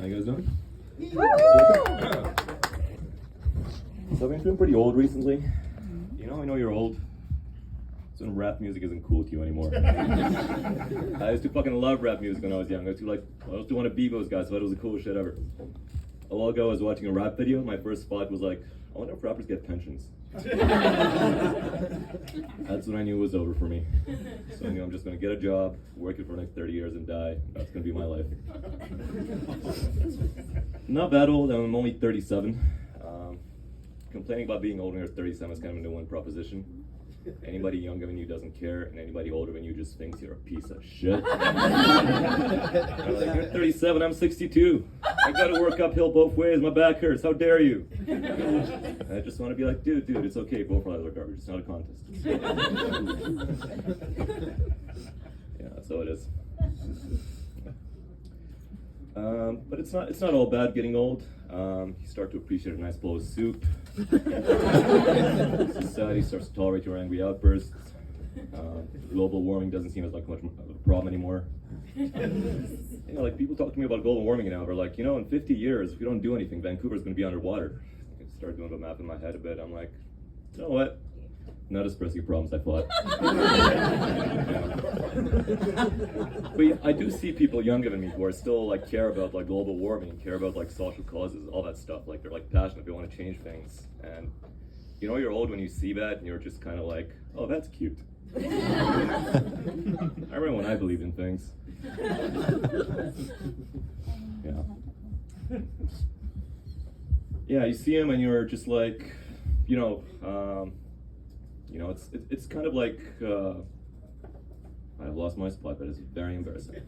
How you guys doing? So I've been feeling pretty old recently. You know, I know you're old. So rap music isn't cool to you anymore. I used to fucking love rap music when I was young. I used to want to be those guys, so I thought it was the coolest shit ever. A while ago I was watching a rap video. My first thought was like, I wonder if rappers get pensions. That's when I knew it was over for me. So I knew I'm just going to get a job, work it for the next 30 years and die. That's going to be my life. Not that old, I'm only 37. Complaining about being older at 37 is kind of a no-win proposition. Anybody younger than you doesn't care, and anybody older than you just thinks you're a piece of shit. I'm like, you're 37, I'm 62. I gotta work uphill both ways, my back hurts, how dare you? I just want to be like, dude, it's okay, both lives are garbage, it's not a contest. Yeah, that's how it is. But it's not all bad getting old. You start to appreciate a nice bowl of soup. Society starts to tolerate your angry outbursts. Global warming doesn't seem as much of a problem anymore. You know, like people talk to me about global warming now. They're like, you know, in 50 years, if we don't do anything, Vancouver's going to be underwater. I start doing the map in my head a bit. I'm like, you know what? Not as pressing problems I thought. But I do see people younger than me who are still like care about like global warming, care about like social causes, all that stuff. Like they're like passionate, they want to change things. And you know you're old when you see that and you're just kind of like, oh, that's cute. I remember when I believed in things. Yeah, you see him and you're just like, you know, it's kind of like, I've lost my spot, but it's very embarrassing.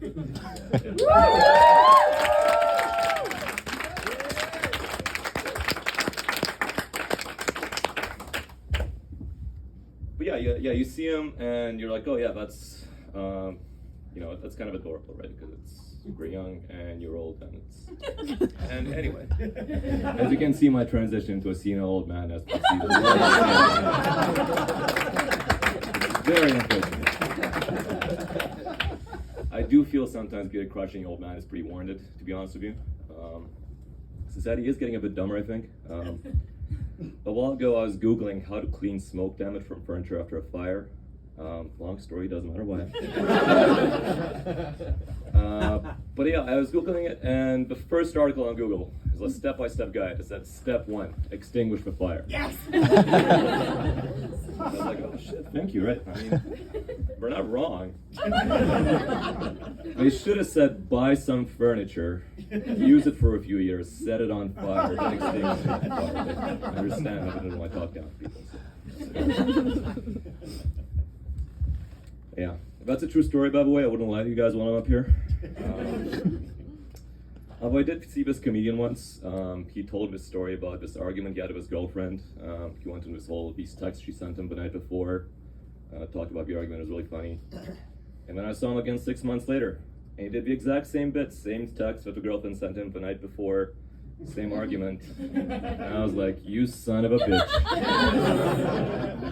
But yeah, you see him and you're like, oh yeah, that's, that's kind of adorable, right? Because it's super young and you're old and it's... And anyway, as you can see, my transition into a senile old man has proceeded. Very unfortunate. I do feel sometimes being a crushing old man is pretty warranted, to be honest with you. Society is getting a bit dumber, I think. A while ago I was Googling how to clean smoke damage from furniture after a fire. Long story, doesn't matter why. But yeah, I was Googling it, and the first article on Google was a step-by-step guide that said, step 1, extinguish the fire. Yes! I was like, oh shit, thank you, right? I mean, we're not wrong. They should have said, buy some furniture, use it for a few years, set it on fire, then extinguish it on fire. I understand, I don't want to talk down to people. So. Yeah, that's a true story, by the way. I wouldn't lie to you guys while I'm up here. Although I did see this comedian once. He told this story about this argument he had with his girlfriend. He went into these texts she sent him the night before. Talked about the argument, it was really funny. And then I saw him again 6 months later. And he did the exact same bit, same text that the girlfriend sent him the night before. Same argument. And I was like, you son of a bitch.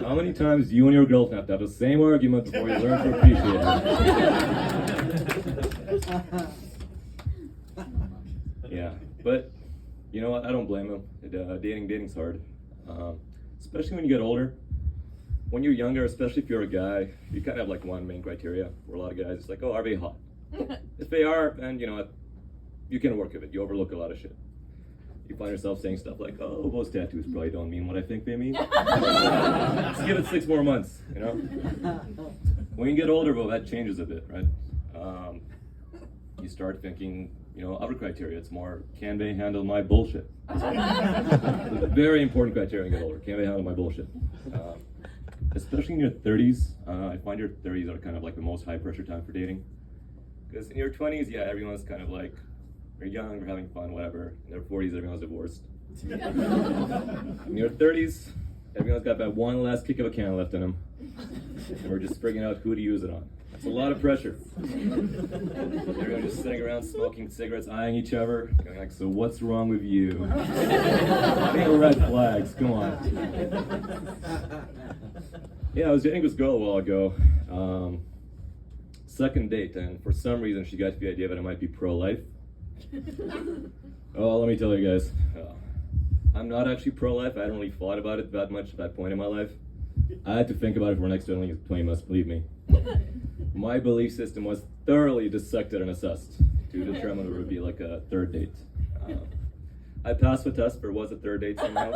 How many times do you and your girlfriend have to have the same argument before you learn to appreciate it? Yeah, but you know what? I don't blame him. Dating's hard. Especially when you get older. When you're younger, especially if you're a guy, you kind of have like one main criteria. Where a lot of guys, it's like, oh, are they hot? If they are, then you know what? You can work with it. You overlook a lot of shit. You find yourself saying stuff like, oh, those tattoos probably don't mean what I think they mean. Let's give it 6 more months, you know? When you get older, well, that changes a bit, right? You start thinking, you know, other criteria. It's more, can they handle my bullshit? It's a very important criteria when you get older. Can they handle my bullshit? Especially in your 30s. I find your 30s are kind of like the most high-pressure time for dating. Because in your 20s, yeah, everyone's kind of like, they're young, they're having fun, whatever. In their 40s, everyone's divorced. In your 30s, everyone's got that one last kick of a can left in them. And we're just figuring out who to use it on. That's a lot of pressure. Everyone just sitting around smoking cigarettes, eyeing each other, going like, so what's wrong with you? Big red flags, come on. Yeah, I was dating this girl a while ago. Second date, and for some reason she got the idea that I might be pro-life. Oh, let me tell you guys. I'm not actually pro-life. I hadn't really thought about it that much at that point in my life. I had to think about it for the next 20 months, believe me. My belief system was thoroughly dissected and assessed to determine if it would be like a third date. I passed the test, there was a third date somehow.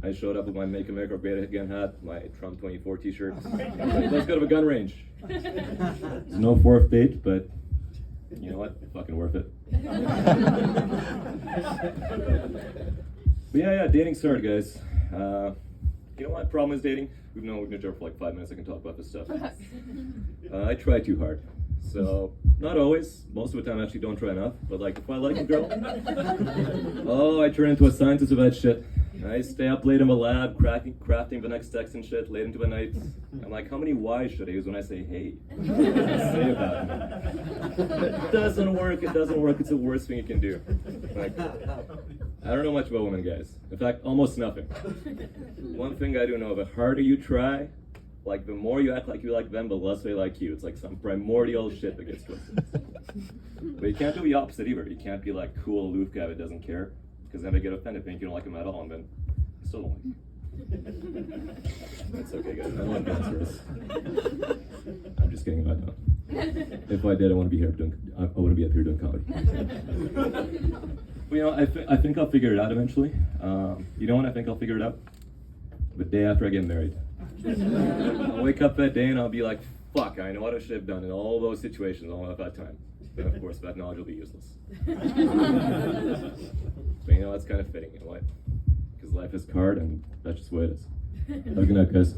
I showed up with my Make America Great Again hat, my Trump 24 t-shirt. Let's go to the gun range. There's no fourth date, but you know what? Fucking worth it. But yeah, dating's hard, guys. You know what problem is dating? We've known each other for like 5 minutes. I can talk about this stuff. I try too hard. So, not always. Most of the time I actually don't try enough. But like, if I like a girl, oh, I turn into a scientist of that shit. I stay up late in the lab, crafting the next text and shit, late into the night. I'm like, how many Y's should I use when I say hey? Say about me. It doesn't work, it's the worst thing you can do. Like, I don't know much about women, guys. In fact, almost nothing. One thing I do know, the harder you try, like the more you act like you like them, the less they like you. It's like some primordial shit that gets twisted. But you can't do the opposite either. You can't be like cool, aloof guy that doesn't care. Because then they get offended, think you don't like them at all, and then you still don't like them. That's okay, guys. I don't like answers. I'm just kidding about that. If I did, I wouldn't be up here doing comedy. Well, you know, I think I'll figure it out eventually. You know when I think I'll figure it out? The day after I get married. I'll wake up that day and I'll be like, fuck, I know what I should have done in all those situations all at that time. But of course, that knowledge will be useless. But you know, that's kind of fitting, you know what? Because life is hard and that's just the way it is. Have a good night, guys.